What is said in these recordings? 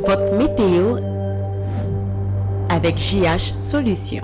Votre météo avec JH Solutions.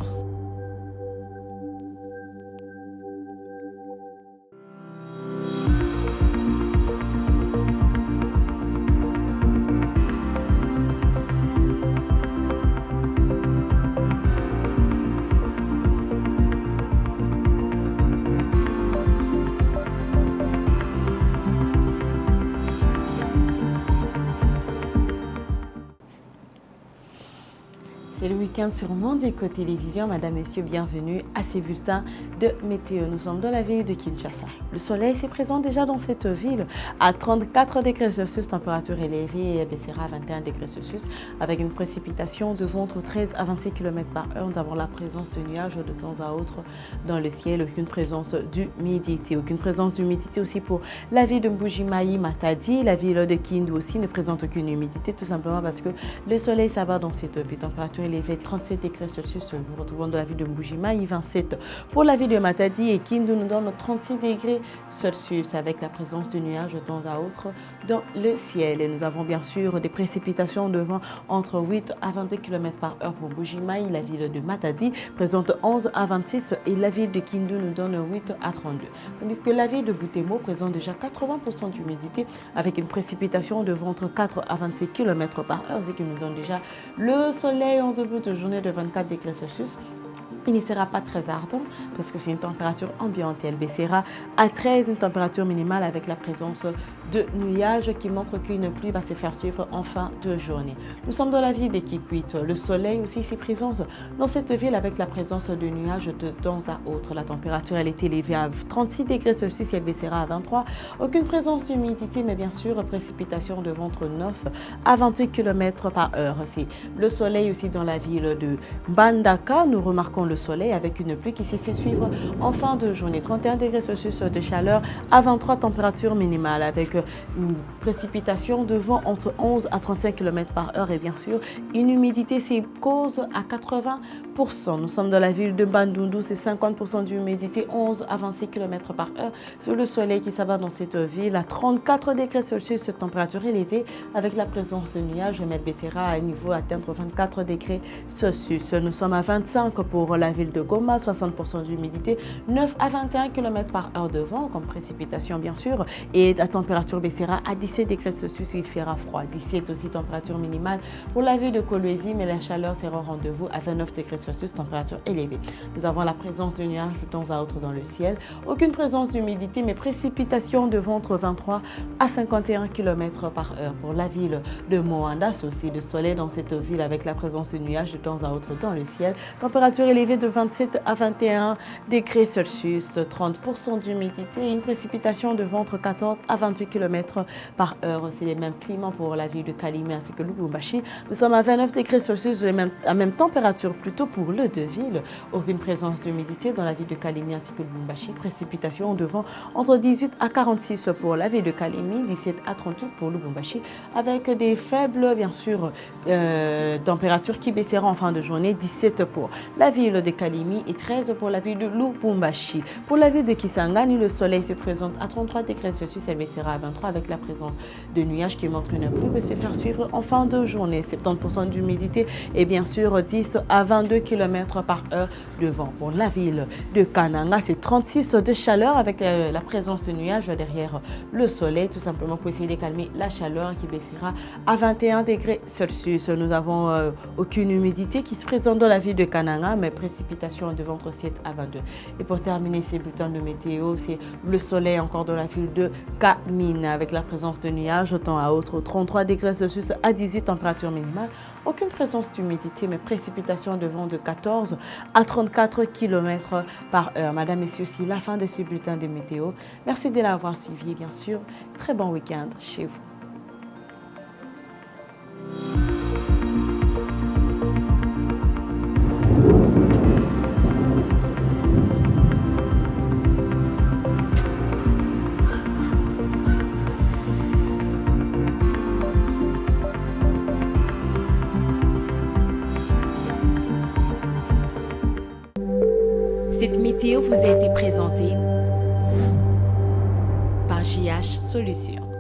C'est le week-end sur Mondico Télévision. Madame, Messieurs, bienvenue à ces bulletins de météo. Nous sommes dans la ville de Kinshasa. Le soleil s'est présent déjà dans cette ville à 34 degrés Celsius, température élevée et baissera à 21 degrés Celsius avec une précipitation de vent entre 13 à 26 km par heure. Nous avons la présence de nuages de temps à autre dans le ciel, aucune présence d'humidité. Aucune présence d'humidité aussi pour la ville de Mbuji-Mayi Matadi. La ville de Kindu aussi ne présente aucune humidité, tout simplement parce que le soleil s'abat dans cette ville. Température élevée 37 degrés Celsius. Nous retrouvons dans la ville de Mbuji-Mayi 27 pour la ville de Matadi et Kindu nous donne 36 degrés Celsius avec la présence de nuages de temps à autre dans le ciel. Et nous avons bien sûr des précipitations de vent entre 8 à 22 km par heure pour Mbuji-Mayi. La ville de Matadi présente 11 à 26 et la ville de Kindu nous donne 8 à 32. Tandis que la ville de Butembo présente déjà 80% d'humidité avec une précipitation de vent entre 4 à 26 km par heure, ce qui nous donne déjà le soleil en début de journée de 24 degrés Celsius. Il ne sera pas très ardent parce que c'est une température ambiante. Elle baissera à 13, une température minimale avec la présence de nuages qui montrent qu'une pluie va se faire suivre en fin de journée. Nous sommes dans la ville de Kikwit. Le soleil aussi s'y présente dans cette ville avec la présence de nuages de temps à autre. La température elle est élevée à 36 degrés Celsius et elle baissera à 23. Aucune présence d'humidité mais bien sûr précipitation de vent entre 9 à 28 km par heure. C'est le soleil aussi dans la ville de Mbandaka. Nous remarquons le soleil avec une pluie qui s'est fait suivre en fin de journée. 31 degrés Celsius de chaleur à 23 température minimale avec une précipitation de vent entre 11 à 35 km par heure et bien sûr une humidité c'est cause à 80%. Nous sommes dans la ville de Bandundu, c'est 50% d'humidité, 11 à 26 km par heure. C'est le soleil qui s'abat dans cette ville à 34 degrés Celsius, température élevée avec la présence de nuages, mais elle baissera à un niveau atteindre 24 degrés Celsius. Nous sommes à 25 pour la ville de Goma, 60% d'humidité, 9 à 21 km par heure de vent comme précipitation bien sûr et la température baissera à 17 degrés Celsius, il fera froid. 17 aussi température minimale pour la ville de Kolwezi, mais la chaleur sera au rendez-vous à 29 degrés Celsius, température élevée. Nous avons la présence de nuages de temps à autre dans le ciel, aucune présence d'humidité, mais précipitation de vent entre 23 à 51 km par heure. Pour la ville de Moanda, c'est aussi le soleil dans cette ville avec la présence de nuages de temps à autre dans le ciel. Température élevée de 27 à 21 degrés Celsius, 30% d'humidité et une précipitation de vent entre 14 à 28 km par heure. C'est les mêmes climats pour la ville de Kalimi ainsi que Lubumbashi. Nous sommes à 29 degrés Celsius, la même température plutôt pour les deux villes. Aucune présence d'humidité dans la ville de Kalimi ainsi que Lubumbashi. Précipitation de vent entre 18 à 46 pour la ville de Kalimi, 17 à 38 pour Lubumbashi avec des faibles bien sûr températures qui baisseront en fin de journée, 17 pour la ville de Kalimi et 13 pour la ville de Lubumbashi. Pour la ville de Kisangani, le soleil se présente à 33 degrés Celsius, elle baissera à 23 avec la présence de nuages qui montrent une pluie va se faire suivre en fin de journée. 70% d'humidité et bien sûr 10 à 22 km par heure de vent. Pour la ville de Kananga, c'est 36 de chaleur avec la présence de nuages derrière le soleil, tout simplement pour essayer de calmer la chaleur qui baissera à 21 degrés Celsius. Nous avons aucune humidité qui se présente dans la ville de Kananga, mais précipitation de vent entre 7 à 22. Et pour terminer ces bulletins de météo, c'est le soleil encore dans la ville de Kamina avec la présence de nuages de temps à autre, 33 degrés Celsius à 18 température minimale. Aucune présence d'humidité, mais précipitation de vent de 14 à 34 km par heure. Madame, Messieurs, c'est la fin de ce bulletin de météo. Merci de l'avoir suivi et bien sûr, très bon week-end chez vous. Cette météo vous a été présentée par JH Solutions.